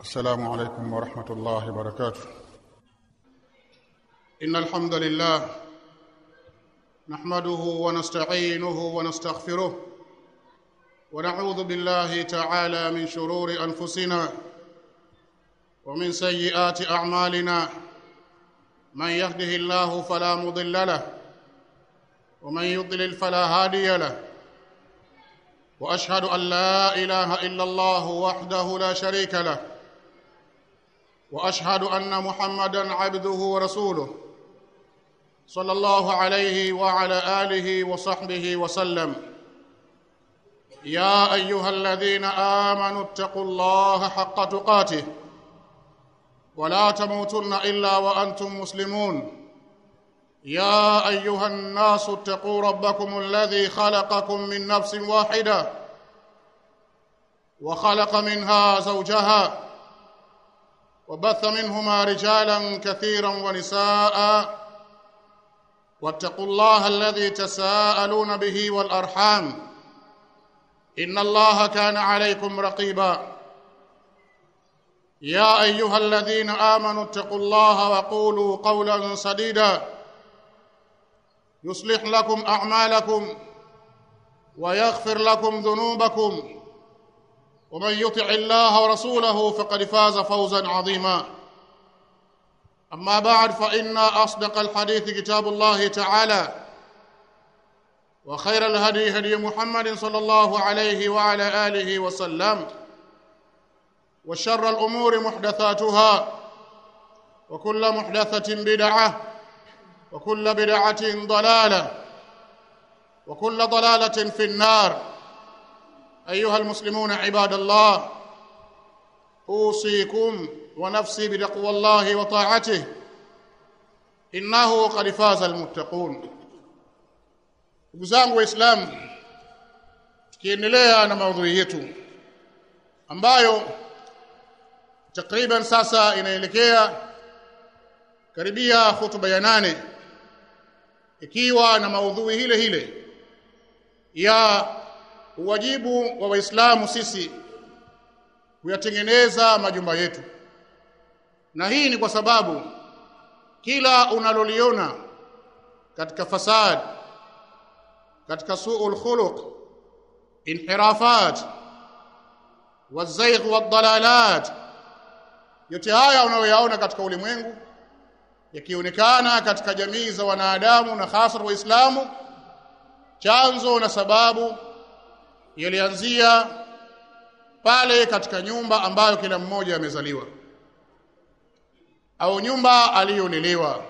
السلام عليكم ورحمة الله وبركاته. إن الحمد لله نحمده ونستعينه ونستغفره ونعوذ بالله تعالى من شرور أنفسنا ومن سيئات أعمالنا. من يهده الله فلا مضل له ومن يضلل فلا هادي له، وأشهد أن لا إله إلا الله وحده لا شريك له، وأشهد أن محمدًا عبده ورسوله صلى الله عليه وعلى آله وصحبه وسلم. يا أيها الذين آمنوا اتقوا الله حق تقاته ولا تموتن إلا وأنتم مسلمون. يا أيها الناس اتقوا ربكم الذي خلقكم من نفس واحدة وخلق منها زوجها وبث منهما رجالا كثيرا ونساء، واتقوا الله الذي تساءلون به والأرحام إن الله كان عليكم رقيبا. يا أيها الذين آمنوا اتقوا الله وقولوا قولا سديدا يصلح لكم أعمالكم ويغفر لكم ذنوبكم، ومن يطع الله ورسوله فقد فاز فوزا عظيما. أما بعد، فإن أصدق الحديث كتاب الله تعالى، وخير الهدي هدي محمد صلى الله عليه وعلى آله وسلم، وشر الأمور محدثاتها، وكل محدثة بدعة، وكل بدعة ضلالة، وكل ضلالة في النار. أيها المسلمون عباد الله، أوصيكم ونفسي بتقوى الله وطاعته إنه قد فاز المتقون. Ndugu zangu Waislamu, tukiendelea na maudhui yetu ambayo takriban sasa inaelekea karibia hutuba ya 8, ikiwa na maudhui hile ya wajibu wa Waislamu sisi kuyatengeneza majumba yetu. Na hii ni kwa sababu kila unaloliona katika fasad, katika su'ul khuluq, inhirafat, wazayg wadalalat, yote haya unayoyaona katika ulimwengu yakionekana katika jamii za wanadamu na hasa Waislamu, chanzo na sababu yalianzia pale katika nyumba ambayo kila mmoja amezaliwa au nyumba aliyolelewa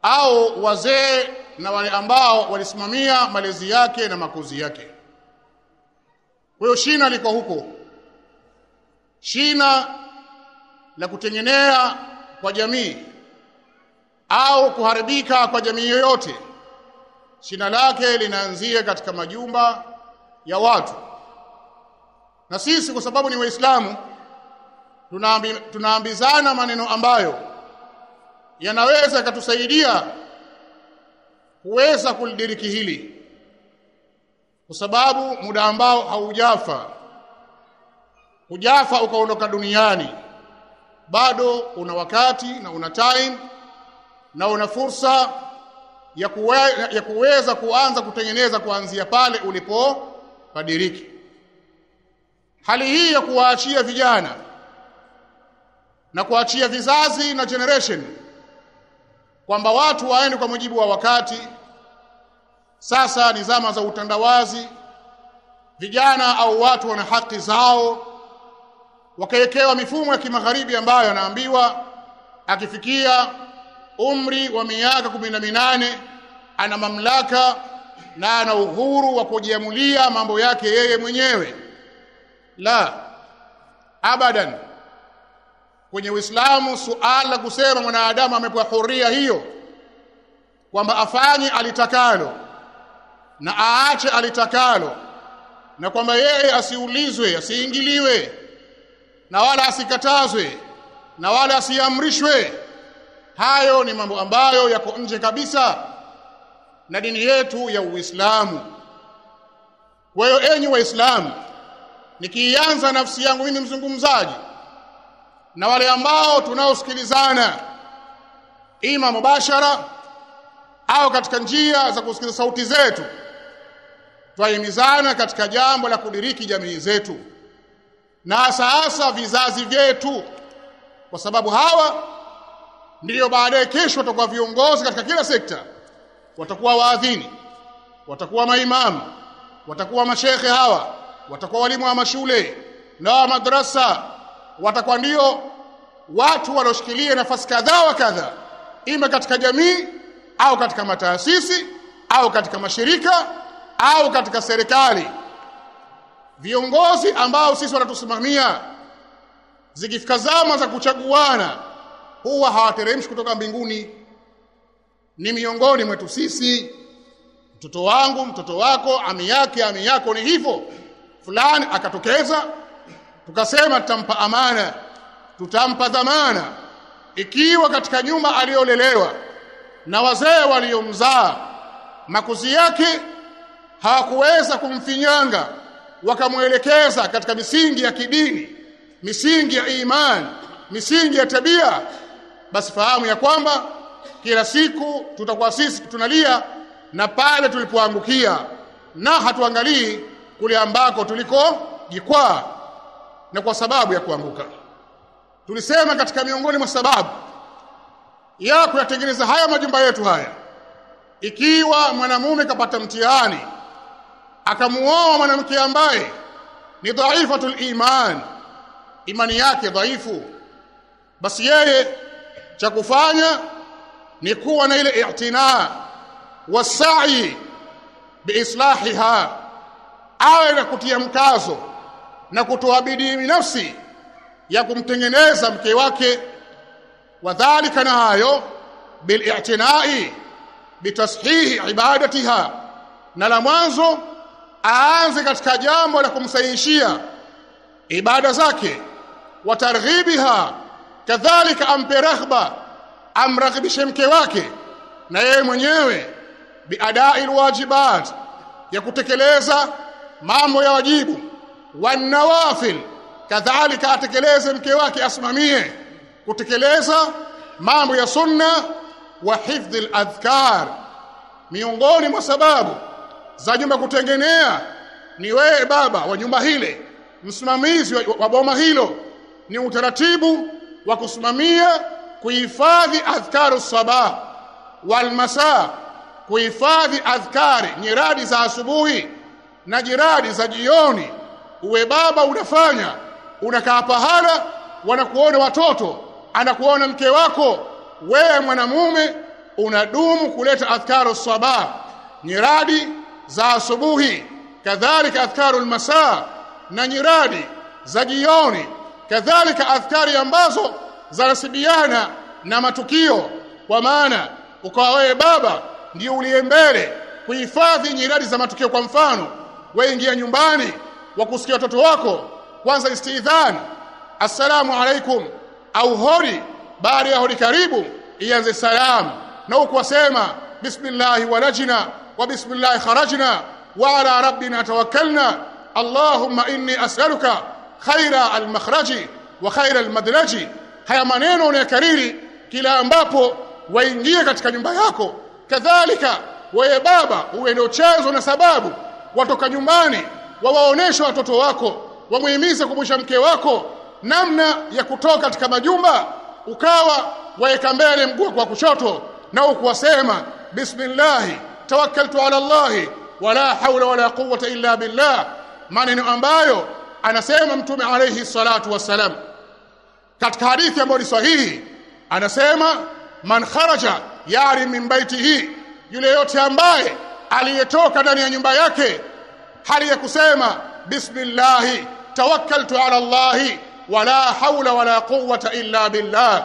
au wazee na wale ambao walisimamia malezi yake na makuzi yake. Kwa hiyo shina liko huko, shina la kutengenea kwa jamii au kuharibika kwa jamii yoyote, shina lake linaanzia katika majumba ya watu. Na sisi kwa sababu ni Waislamu tunaambizana maneno ambayo yanaweza kutusaidia kuweza kulidiriki hili, kwa sababu muda ambao hujafa ukaondoka duniani, bado una wakati na una time na una fursa ya kuweza kuanza kutengeneza kuanzia pale ulipopadiriki. Hali hii ya kuwaachia vijana na kuachia vizazi na generation kwamba watu waende kwa mujibu wa wakati, sasa ni zama za utandawazi, vijana au watu wana haki zao, wakaekewa mifumo ya kimagharibi ambayo anaambiwa akifikia umri wa miaka 18 ana mamlaka na ana uhuru wa kujiamulia mambo yake yeye mwenyewe. La, abadan. Kwenye Uislamu suala kusema mwanadamu amepewa huria hiyo kwamba afanye alitakalo na aache alitakalo, na kwamba yeye asiulizwe, asiingiliwe, na wala asikatazwe, na wala asiamrishwe, hayo ni mambo ambayo yako nje kabisa na dini yetu ya Uislamu. Kwa hiyo enyi Waislamu, nikianza nafsi yangu mimi mzungumzaji na wale ambao tunaosikilizana ima mubashara au katika njia za kusikiza sauti zetu, twahimizana katika jambo la kudiriki jamii zetu na hasa vizazi vyetu, kwa sababu hawa ndio baadaye kesho watakuwa viongozi katika kila sekta. Watakuwa waadhini, watakuwa maimamu, watakuwa mashekhe, hawa watakuwa walimu wa mashule na wa madrasa, watakuwa ndio watu walioshikilia nafasi kadhaa wa kadhaa, ima katika jamii au katika mataasisi au katika mashirika au katika serikali. Viongozi ambao sisi wanatusimamia, zikifika zama za kuchaguana, huwa hawateremshi kutoka mbinguni, ni miongoni mwetu sisi. Mtoto wangu, mtoto wako, ami yako, ni hivyo. Fulani akatokeza, tukasema tutampa amana, tutampa dhamana, ikiwa katika nyumba aliyolelewa na wazee waliomzaa, makuzi yake hawakuweza kumfinyanga, wakamuelekeza katika misingi ya kidini, misingi ya imani, misingi ya tabia, basi fahamu ya kwamba kila siku tutakuwa sisi tunalia na pale tulipoangukia, na hatuangalii kule ambako tulikojikwaa na kwa sababu ya kuanguka. Tulisema katika miongoni mwa sababu ya kuyatengeneza haya majumba yetu haya, ikiwa mwanamume kapata mtihani akamuoa mwanamke ambaye ni dhaifatul iman, imani yake dhaifu, basi yeye cha kufanya ni kuwa na ile i'tina wasai biislahiha, awe na kutia mkazo na kutoa bidii binafsi ya kumtengeneza mke wake. Wadhalika, na hayo bil'i'tinai bitashihi ibadatiha, na la mwanzo aanze katika jambo la kumsahihishia ibada zake, wa targhibiha, kadhalika ampe raghba, amraghibishe mke wake na yeye mwenyewe biadai alwajibat, ya kutekeleza mambo ya wajibu, wa nawafil, kadhalika atekeleze mke wake, asimamie kutekeleza mambo ya sunna, wa hifdhi aladhkar. Miongoni mwa sababu za nyumba kutengenea ni wewe baba wa nyumba hile, msimamizi wa boma hilo, ni utaratibu wa kusimamia kuhifadhi adhkaru sabah wal masa, kuhifadhi adhkari, nyiradi za asubuhi na nyiradi za jioni. Uwe baba unafanya, unakaa pahala, wanakuona watoto, anakuona mke wako, wewe mwanamume unadumu kuleta adhkaru sabah, nyiradi za asubuhi, kadhalika adhkaru almasa, na nyiradi za jioni, kadhalika adhkari ambazo zanasibiana na matukio. Kwa maana ukawa wewe baba ndio uliye mbele kuhifadhi nyiradi za matukio. Kwa mfano, wewe ingia nyumbani wakusikia watoto wako, kwanza istidhan, assalamu alaikum, au hodi, baada ya hodi karibu ianze salamu, na ukwasema bismillah walajna wa bismillah kharajna wa ala rabbina tawakkalna, allahumma inni as'aluka khaira almakhraji wa khaira almadlaji. Haya maneno unayakariri kila ambapo waingie katika nyumba yako. Kadhalika wewe baba uwe ndio chanzo na sababu watoka nyumbani, wawaonesha watoto wako, wamuhimize kumwisha mke wako namna ya kutoka katika majumba, ukawa waeka mbele mguu kwa kushoto na ukuwasema bismillah tawakkaltu ala Allah wala hawla wala quwwata illa billah, maneno ambayo anasema Mtume alayhi salatu wassalam katika hadithi ambayo ni sahihi. Anasema man kharaja yari min baitihi, yule yote ambaye aliyetoka ndani ya nyumba yake hali ya kusema bismillah tawakkaltu ala Allah wala hawla wala quwwata illa billah,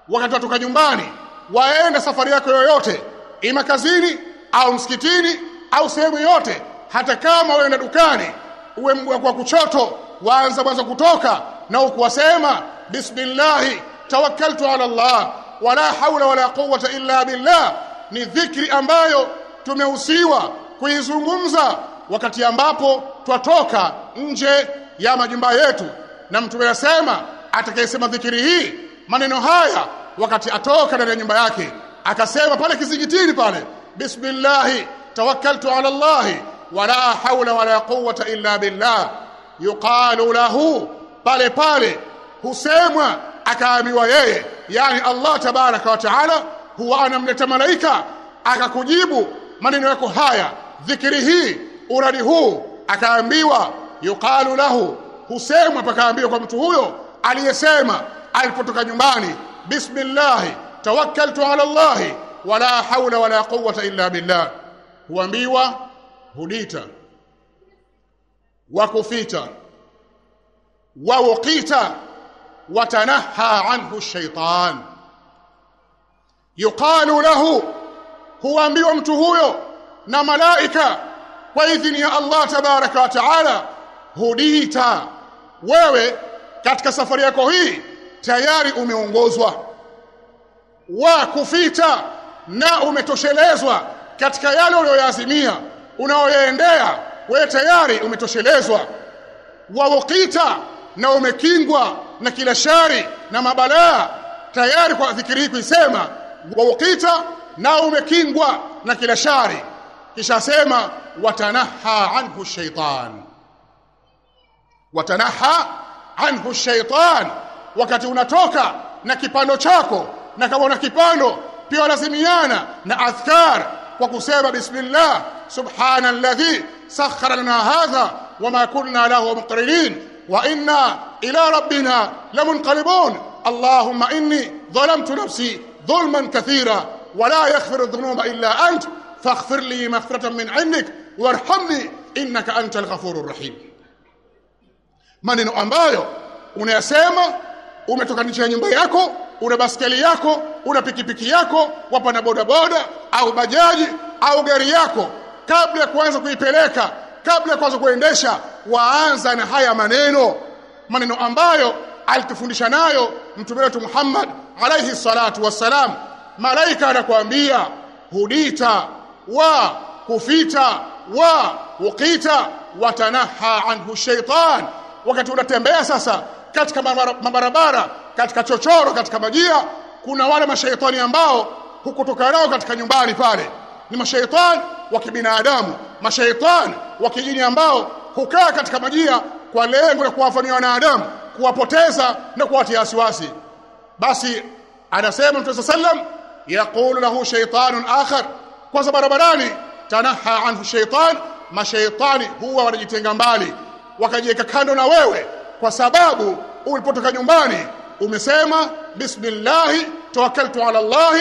wakati watoka nyumbani waenda safari yako yoyote, ima kazini au msikitini au sehemu yote, hata kama waenda dukani, uwe mguu kwa kuchoto, waanza mwanzo kutoka na ukuwasema bismillah tawakkaltu ala Allah wala hawla wala quwwata illa billah. Ni dhikri ambayo tumehusiwa kuizungumza wakati ambapo twatoka nje ya majumba yetu, na Mtume anasema atakayesema dhikri hii maneno haya wakati atoka ndani ya nyumba yake, akasema pale kizingitini pale, bismillah tawakkaltu ala Allah wala hawla wala quwwata illa billah, yuqalu lahu, pale pale husemwa akaambiwa yeye, yani Allah tabaraka wa taala huwa anamleta malaika akakujibu maneno yako haya, dhikri hii, uradi huu, akaambiwa yuqalu lahu, husemwa pakaambiwa kwa mtu huyo aliyesema alipotoka nyumbani, bismillah tawakkaltu ala Allah wala hawla wala quwwata illa billah, huambiwa hudita wa kufita wa wuqita wa tanaha anhu ash-shaytan. Yuqalu lahu, huambiwa mtu huyo na malaika kwa idhini ya Allah tabaraka wa taala, hudita, wewe katika safari yako hii tayari umeongozwa, wa kufita, na umetoshelezwa katika yale uliyoyazimia unaoyaendea, wewe tayari umetoshelezwa, wa wuqita, na umekingwa na kila shari na mabalaa tayari kwa dhikri kuisema, wa wuqita, na umekingwa na kila shari. Kisha sema watanaha anhu shaytan, watanaha anhu shaytan, wakati unatoka na kipando chako, na kama una kipando pia lazimiana na adhkar kwa kusema bismillah subhanalladhi sakhkhara lana hadha wama kunna lahu muqrinin wa inna ila rabbina lamunqalibun, allahumma inni dhalamtu nafsi dhulman kathira wa la yaghfiru dhunuba illa ant faghfir li maghfiratan min 'indik warhamni innaka antal ghafurur rahim. Maneno ambayo unayasema umetoka nje ya nyumba yako, una baskeli yako, una pikipiki yako, wapanda bodaboda au bajaji au gari yako, kabla ya kuanza kuipeleka, kabla ya kuanza kuendesha, waanza na haya maneno ambayo alitufundisha nayo mtume wetu Muhammad alayhi salatu wassalam. Malaika anakuambia hudita wa kufita wa wuqita wa tanaha anhu shaytan. Wakati unatembea sasa katika mabarabara, katika chochoro, katika majia, kuna wale mashaitani ambao hukutoka nao katika nyumbani pale, ni mashaitani wa kibinadamu, mashaitani wa kijini ambao hukaa katika majia kwa lengo la kuwafanyia wanadamu, kuwapoteza na kuwatia wasiwasi. Basi anasema Mtume sallam, yaqulu lahu shaytanun akhar, kwanza barabarani, tanaha anhu shaytan, mashaitani huwa wanajitenga mbali, wakajiweka kando na wewe, kwa sababu ulipotoka nyumbani umesema bismillah tawakkaltu ala Allah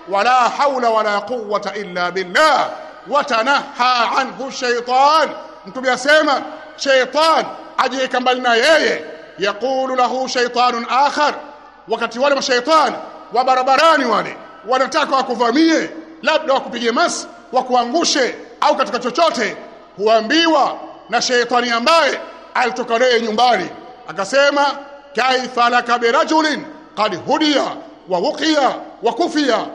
wala hawla wala quwwata illa billah wa tanaha anhu shaytan. Mtume asema shaytan ajiweka mbali na yeye. Yaqulu lahu shaytanun akhar, wakati wale mashaitani wa barabarani wale wanataka wakuvamie, labda wakupige mas, wakuangushe au katika chochote, huambiwa na shaytani ambaye alitoka naye nyumbani, akasema kaifa laka birajulin qad hudiya wa wuqiya wa kufiya,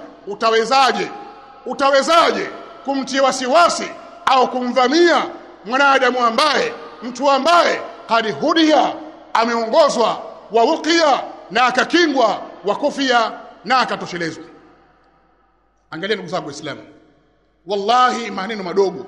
utawezaje kumtia wasiwasi au kumvamia mwanadamu ambaye, mtu ambaye qad hudiya, ameongozwa, wa wuqiya, na akakingwa, wa kufiya, na akatoshelezwa. Angalia ndugu zangu Waislamu, wallahi maneno madogo,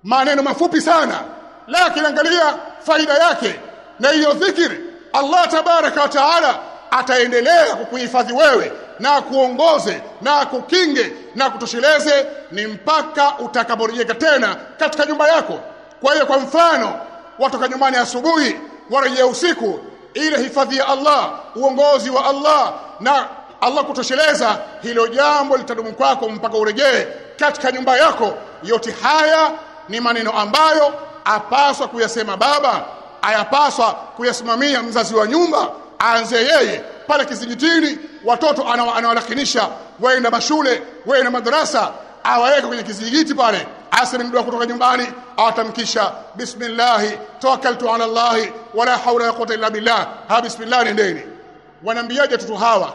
maneno mafupi sana, lakini angalia faida yake. Na hiyo dhikri Allah tabaraka wa taala ataendelea kukuhifadhi wewe na kuongoze na kukinge na kutosheleze ni mpaka utakaporejea tena katika nyumba yako. Kwa hiyo kwa mfano, watoka nyumbani asubuhi, warejea usiku, ile hifadhi ya Allah, uongozi wa Allah na Allah kutosheleza, hilo jambo litadumu kwako mpaka urejee katika nyumba yako. Yote haya ni maneno ambayo apaswa kuyasema baba, ayapaswa kuyasimamia mzazi wa nyumba, aanze yeye pale kizingitini, watoto anawalakinisha waenda mashule, waenda madrasa, awaweke kwenye kizingiti pale, aseme mdu kutoka nyumbani, awatamkisha bismillah tawakkaltu ala Allah wala hawla wala quwwata illa billah. Bismillah nendeni. Wanaambiaje tutu hawa?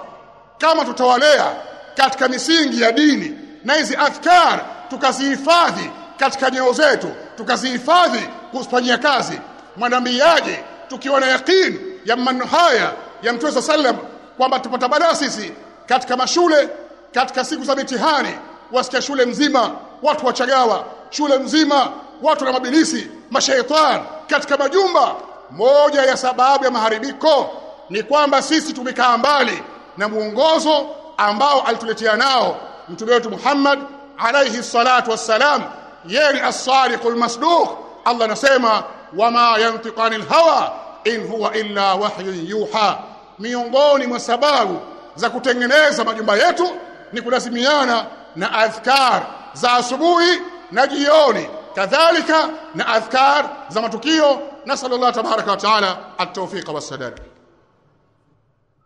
Kama tutawalea katika misingi ya dini na hizi adhkar tukazihifadhi katika nyoyo zetu, tukazihifadhi kuzifanyia kazi, mwanaambiaje tukiwa na yakini ya maneno haya ya Mtume sallam kwamba tupata balaa sisi katika mashule, katika siku za mitihani, wasikia shule mzima watu wachagawa, shule mzima watu na mabilisi, mashaitani katika majumba. Moja ya sababu ya maharibiko ni kwamba sisi tumekaa mbali na muongozo ambao alituletea nao Mtume wetu Muhammad alayhi salatu wassalam. Yeye ni as-sadiqul masduq. Allah anasema wama yantiqu anil hawa in huwa illa wahyun yuha. Miongoni mwa sababu za kutengeneza majumba yetu ni kulazimiana na adhkar za asubuhi na jioni, kadhalika na adhkar za matukio. Nasallallahu tabaraka wa taala at-tawfiq was-sadad.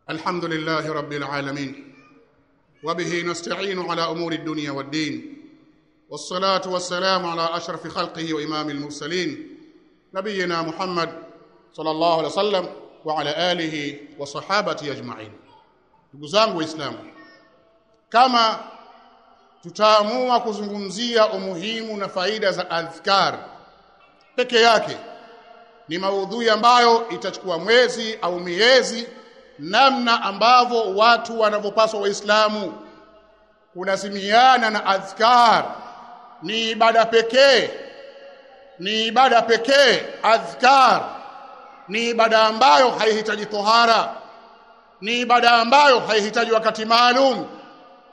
Alhamdulillahi rabbil alamin wa bihi nasta'inu ala umuri ad-dunya wad-din, was-salatu was-salamu ala ashrafi khalqihi wa imamil mursalin nabiyyina Muhammad sallallahu alaihi wasallam wa ala alihi wa sahabati ajma'in. Ndugu zangu Waislamu, kama tutaamua kuzungumzia umuhimu na faida za adhkar peke yake, ni maudhui ambayo itachukua mwezi au miezi, namna ambavyo watu wanavyopaswa Waislamu kulazimiana na adhkar. Ni ibada pekee, ni ibada pekee. Adhkar ni ibada ambayo haihitaji tohara, ni ibada ambayo haihitaji wakati maalum,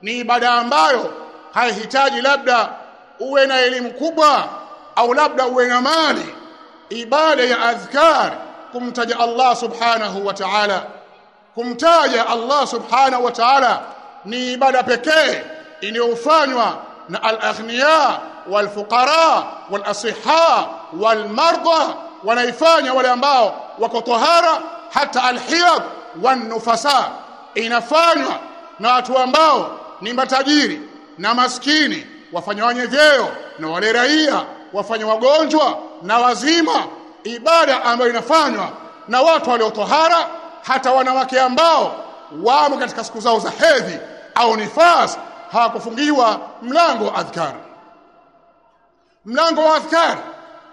ni ibada ambayo haihitaji labda uwe na elimu kubwa au labda uwe na mali. Ibada ya adhkar kumtaja Allah subhanahu wa ta'ala, kumtaja Allah subhanahu wa ta'ala ni ibada pekee inayofanywa na al-aghniya wal-fuqara wal-asihha wal-marda. Wanaifanya wale ambao wako tohara, hata al-hiyab wan-nufasa. Inafanywa na watu ambao ni matajiri na maskini, wafanya wenye vyeo na wale raia, wafanya wagonjwa na wazima. Ibada ambayo inafanywa na watu walio tohara, hata wanawake ambao wamo katika siku zao za hedhi au nifas hawakufungiwa mlango wa adhkar. Mlango wa adhkar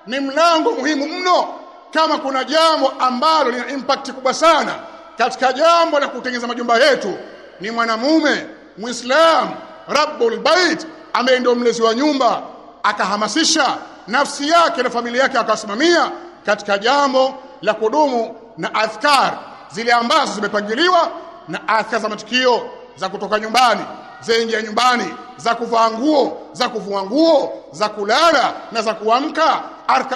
ni mlango muhimu mno. Kama kuna jambo ambalo lina impact kubwa sana katika jambo la kutengeneza majumba yetu, ni mwanamume Muislam Rabbul Bait ambaye ndio mlezi wa nyumba, akahamasisha nafsi yake na familia yake, akasimamia katika jambo la kudumu na adhkar zile ambazo zimepangiliwa, na adhkar za matukio, za kutoka nyumbani, za nje nyumbani, za kuvaa nguo, za kuvua nguo, za kulala na za kuamka,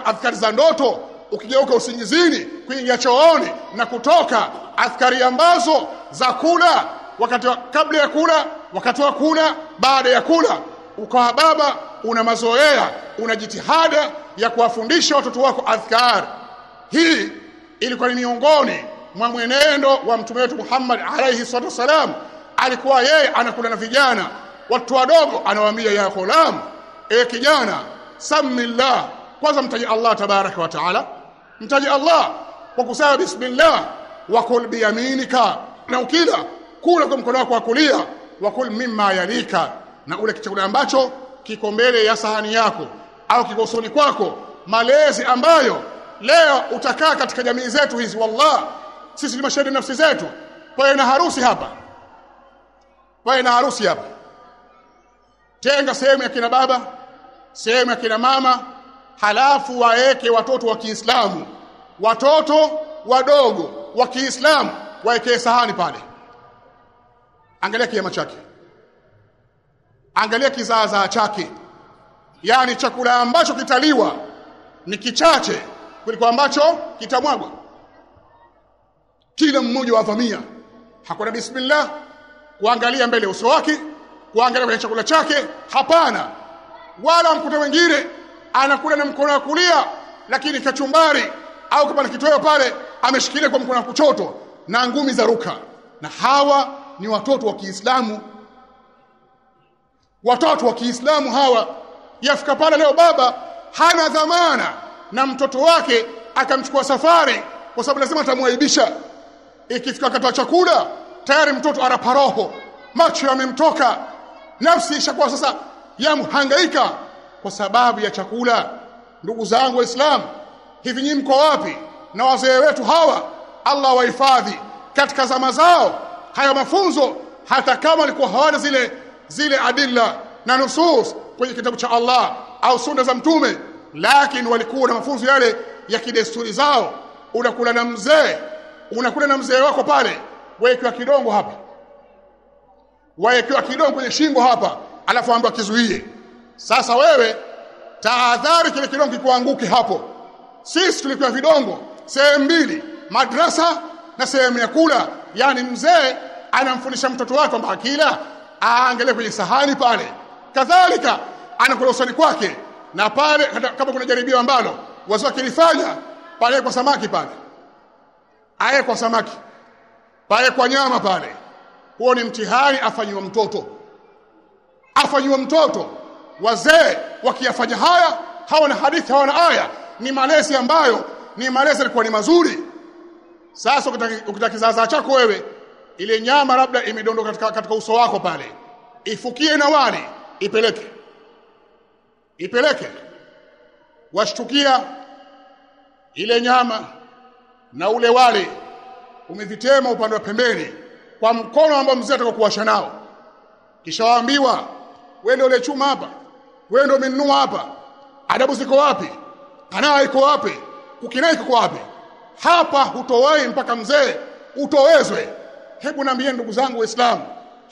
adhkar za ndoto, ukigeuka usingizini, kuingia chooni na kutoka, adhkari ambazo za kula, wakati kabla ya kula, wakati wa kula, baada ya kula. Ukawa baba una mazoea, una jitihada ya kuwafundisha watoto wako adhkar. Hii ilikuwa ni miongoni mwa mwenendo wa Mtume wetu Muhammad alayhi salatu wasalam. Alikuwa yeye anakula na vijana, watu wadogo, anawaambia ya ghulam, kijana, samillah, kwanza mtaji Allah tabaraka wa taala, mtaji Allah kwa kusema bismillah, wa kul biyaminika, na ukila kula kwa mkono wako wa kulia, wa kul mimma yalika, na ule chakula ambacho kiko mbele ya sahani yako au kiko usoni kwako. Malezi ambayo leo utakaa katika jamii zetu hizi, wallah sisi ni mashahidi nafsi zetu. Kwa na harusi hapa, kwa na harusi hapa, tenga sehemu ya kina baba, sehemu ya kina mama, halafu waeke watoto wa Kiislamu, watoto wadogo wa Kiislamu waeke sahani pale. Angalia kiama chake, angalia kizaazaa chake. Yani chakula ambacho kitaliwa ni kichache kuliko ambacho kitamwagwa. Kila mmoja wavamia, hakuna bismillah, kuangalia mbele uso wake, kuangalia kwenye chakula chake, hapana. Wala mkuta wengine anakula na mkono wa kulia, lakini kachumbari au kama kitoweo pale ameshikilia kwa mkono wa kushoto na ngumi za ruka. Na hawa ni watoto wa Kiislamu, watoto wa Kiislamu hawa. Yafika pale leo baba hana dhamana na mtoto wake, akamchukua safari kwa sababu lazima atamwaibisha. Ikifika wakati wa chakula tayari mtoto anaparoho, macho yamemtoka, nafsi ishakuwa sasa yamhangaika kwa sababu ya chakula. Ndugu zangu Waislamu, hivi nyinyi mko wapi na wazee wetu hawa? Allah wahifadhi, katika zama zao haya mafunzo, hata kama walikuwa hawana zile adilla na nusus kwenye kitabu cha Allah au sunna za mtume, lakini walikuwa na mafunzo yale ya kidesturi zao. Unakula na mzee wako pale, wewe kidongo hapa, wewe kidongo kwenye shingo hapa, alafu ambaye kizuie. Sasa wewe tahadhari kile kidongo kikuanguke hapo. Sisi tulikuwa vidongo sehemu mbili, madrasa na sehemu ya kula. Yani mzee anamfundisha mtoto wake kwamba akila aangalie kwenye sahani pale, kadhalika anakula usani kwake, na pale kama kuna jaribio ambalo wazee kilifanya pale kwa samaki pale, aye kwa samaki pale, kwa nyama pale, huo ni mtihani afanywa mtoto. Wazee wakiyafanya haya, hawana hadithi, hawana aya, ni malezi ambayo ni malezi yalikuwa ni mazuri. Sasa ukitaka kizaza chako wewe, ile nyama labda imedondoka katika uso wako pale, ifukie na wali, ipeleke washtukia ile nyama na ule wali umevitema upande wa pembeni kwa mkono ambao mzee atakokuwasha nao, kisha waambiwa wewe ndio ule chuma hapa, wewe ndio umenunua hapa, adabu ziko wapi, kanaa iko wapi, kukinai iko wapi? Hapa hutowai mpaka mzee utowezwe. Hebu niambie ndugu zangu Waislamu,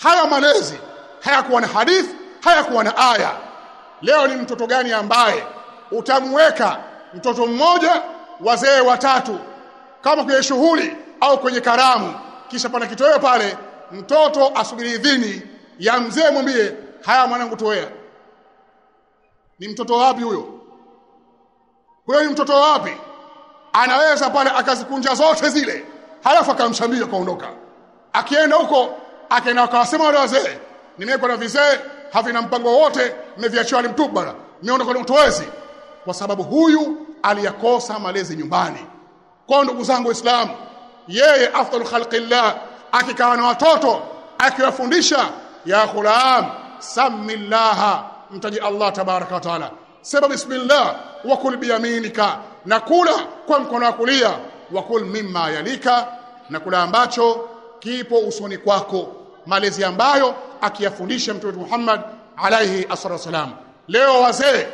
haya malezi hayakuwa na hadithi, hayakuwa na aya. Leo ni mtoto gani ambaye utamweka mtoto mmoja wazee watatu kama kwenye shughuli au kwenye karamu, kisha pana kitoweo pale, mtoto asubiri idhini ya mzee mwambie haya mwanangu toea? Ni mtoto wapi huyo? Huyo ni mtoto wapi? Anaweza pale akazikunja zote zile, halafu akamshambia kaondoka. Akienda huko akaenda akawasema wale wazee, nimewekwa na vizee havina mpango wote, mmeviachia mtupu bana, mmeondoka na utowezi, kwa sababu huyu aliyakosa malezi nyumbani. Kwa ndugu zangu Waislamu, yeye afdalul khalqillah akikaa na watoto akiwafundisha, ya ghulam samillaha, mtaji Allah tabaraka wa taala, sema bismillah wa kul biyaminika, na kula kwa mkono wa kulia, wa kul mimma yalika, na kula ambacho kipo usoni kwako. Malezi ambayo akiyafundisha Mtume Muhammad alayhi wasallam. Leo wazee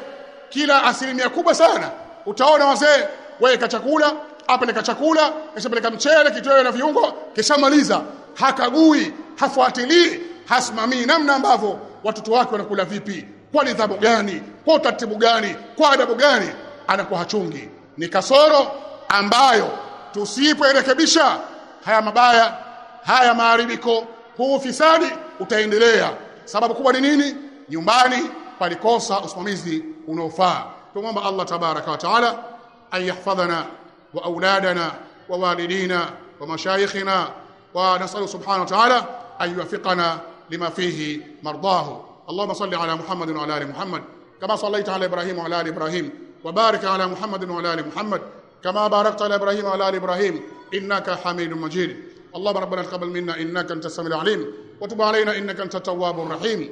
kila asilimia kubwa sana utaona wazee weka chakula hapa, ni chakula kisha mchele, kitoweo na viungo, kisha maliza, hakagui, hafuatilii, hasimamii namna ambavyo watoto wake wanakula vipi, kwa nidhamu gani, kwa utaratibu gani, kwa adabu gani, anakuwa hachungi. Ni kasoro ambayo tusipoirekebisha, haya mabaya, haya maharibiko, huu ufisadi utaendelea. Sababu kubwa ni nini? Nyumbani palikosa usimamizi unaofaa. Tuomba Allah tabaraka wa taala an yahfadhana wa auladana wa walidina wa mashayikhina, wa nasalu subhanahu wa taala an yuwaffiqana lima fihi mardahu. Allahumma salli ala Muhammad wa ala ali Muhammad kama sallaita ala Ibrahim wa ala ali Ibrahim, wa barik ala Muhammad wa ala ali Muhammad kama barakta ala Ibrahim wa ala ali Ibrahim innaka Hamidum Majid. اللهم ربنا تقبل منا إنك أنت السميع العليم، وتب علينا إنك أنت التواب الرحيم،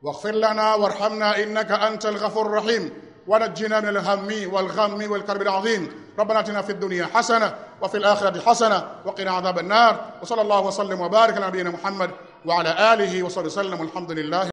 واغفر لنا وارحمنا إنك أنت الغفور الرحيم، ونجنا من الهم والغم والكرب العظيم. ربنا آتنا في الدنيا حسنة وفي الآخرة حسنة وقنا عذاب النار. وصلى الله وسلم وبارك على نبينا محمد وعلى آله وصحبه وسلم، والحمد لله.